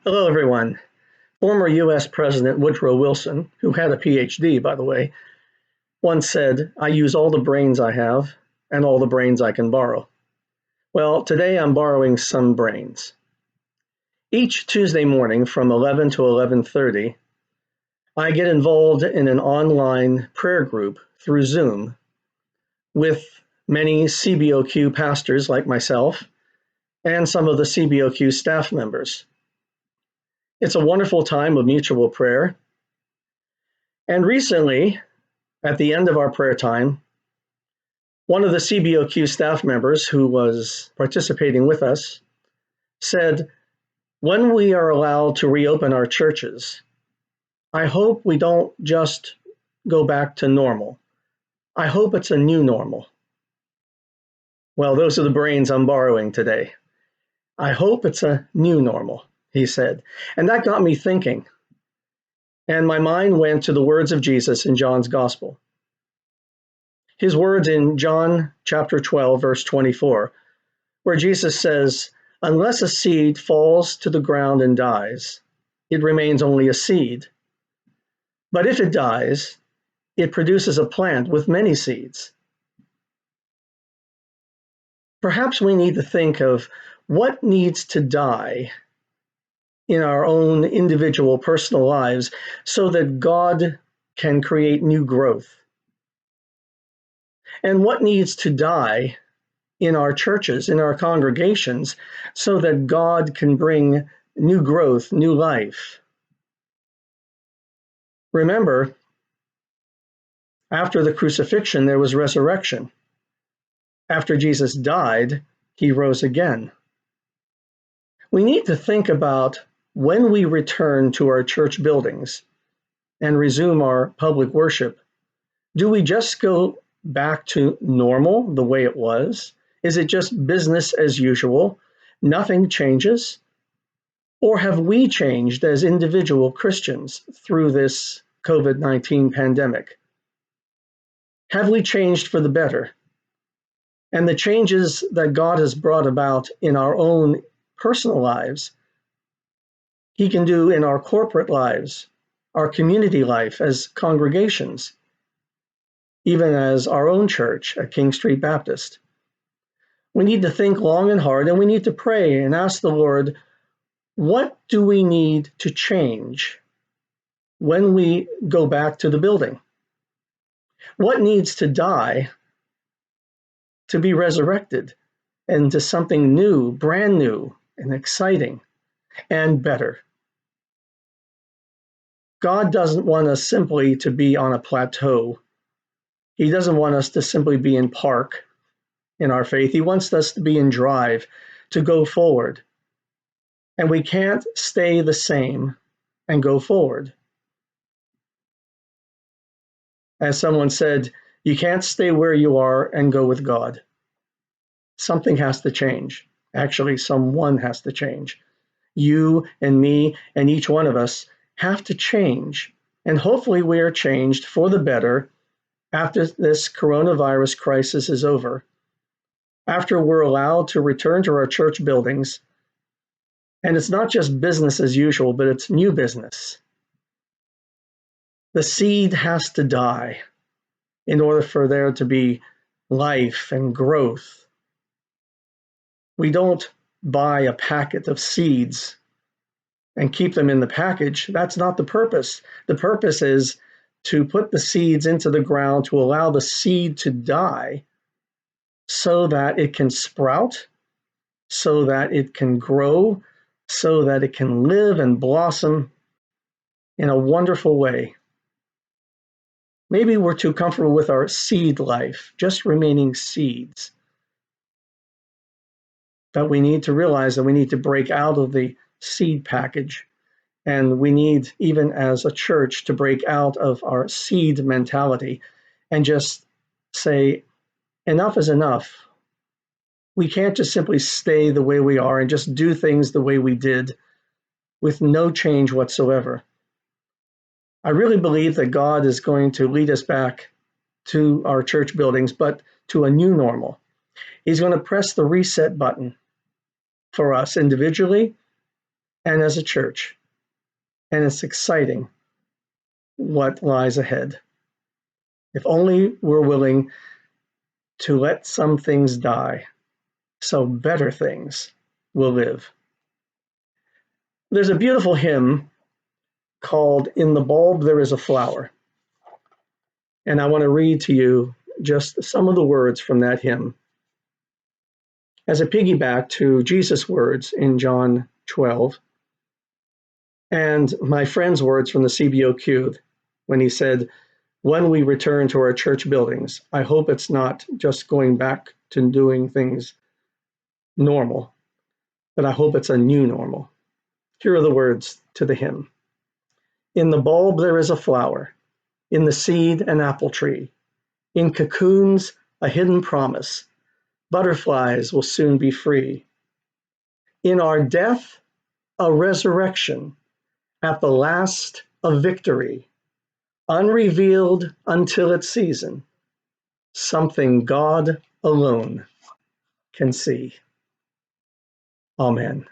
Hello, everyone. Former U.S. President Woodrow Wilson, who had a PhD, by the way, once said, "I use all the brains I have and all the brains I can borrow." Well, today I'm borrowing some brains. Each Tuesday morning from 11 to 11:30, I get involved in an online prayer group through Zoom with many CBOQ pastors like myself and some of the CBOQ staff members. It's a wonderful time of mutual prayer. And recently, at the end of our prayer time, one of the CBOQ staff members who was participating with us said, "When we are allowed to reopen our churches, I hope we don't just go back to normal. I hope it's a new normal." Well, those are the brains I'm borrowing today. I hope it's a new normal, he said. And that got me thinking. And my mind went to the words of Jesus in John's Gospel. His words in John chapter 12, verse 24, where Jesus says, "Unless a seed falls to the ground and dies, it remains only a seed. But if it dies, it produces a plant with many seeds." Perhaps we need to think of what needs to die in our own individual personal lives so that God can create new growth. And what needs to die in our churches, in our congregations, so that God can bring new growth, new life. Remember, after the crucifixion, there was resurrection. After Jesus died, he rose again. We need to think about when we return to our church buildings and resume our public worship. Do we just go back to normal the way it was? Is it just business as usual? Nothing changes? Or have we changed as individual Christians through this COVID-19 pandemic? Have we changed for the better? And the changes that God has brought about in our own personal lives, he can do in our corporate lives, our community life as congregations, even as our own church at King Street Baptist. We need to think long and hard, and we need to pray and ask the Lord, what do we need to change when we go back to the building? What needs to die to be resurrected into something new, brand new, and exciting, and better? God doesn't want us simply to be on a plateau. He doesn't want us to simply be in park in our faith. He wants us to be in drive, to go forward. And we can't stay the same and go forward. As someone said, you can't stay where you are and go with God. Something has to change. Actually, someone has to change. You and me and each one of us have to change. And hopefully we are changed for the better after this coronavirus crisis is over. After we're allowed to return to our church buildings, and it's not just business as usual, but it's new business. The seed has to die in order for there to be life and growth. We don't buy a packet of seeds and keep them in the package. That's not the purpose. The purpose is to put the seeds into the ground to allow the seed to die so that it can sprout, so that it can grow, so that it can live and blossom in a wonderful way. Maybe we're too comfortable with our seed life, just remaining seeds. But we need to realize that we need to break out of the seed package. And we need, even as a church, to break out of our seed mentality and just say, enough is enough. We can't just simply stay the way we are and just do things the way we did with no change whatsoever. I really believe that God is going to lead us back to our church buildings, but to a new normal. He's going to press the reset button for us individually and as a church. And it's exciting what lies ahead. If only we're willing to let some things die, so better things will live. There's a beautiful hymn called In the Bulb There Is a Flower. And I want to read to you just some of the words from that hymn as a piggyback to Jesus' words in John 12 and my friend's words from the CBOQ when he said, when we return to our church buildings, I hope it's not just going back to doing things normal, but I hope it's a new normal. Here are the words to the hymn. In the bulb there is a flower, in the seed an apple tree, in cocoons a hidden promise, butterflies will soon be free. In our death a resurrection, at the last a victory, unrevealed until its season, something God alone can see. Amen.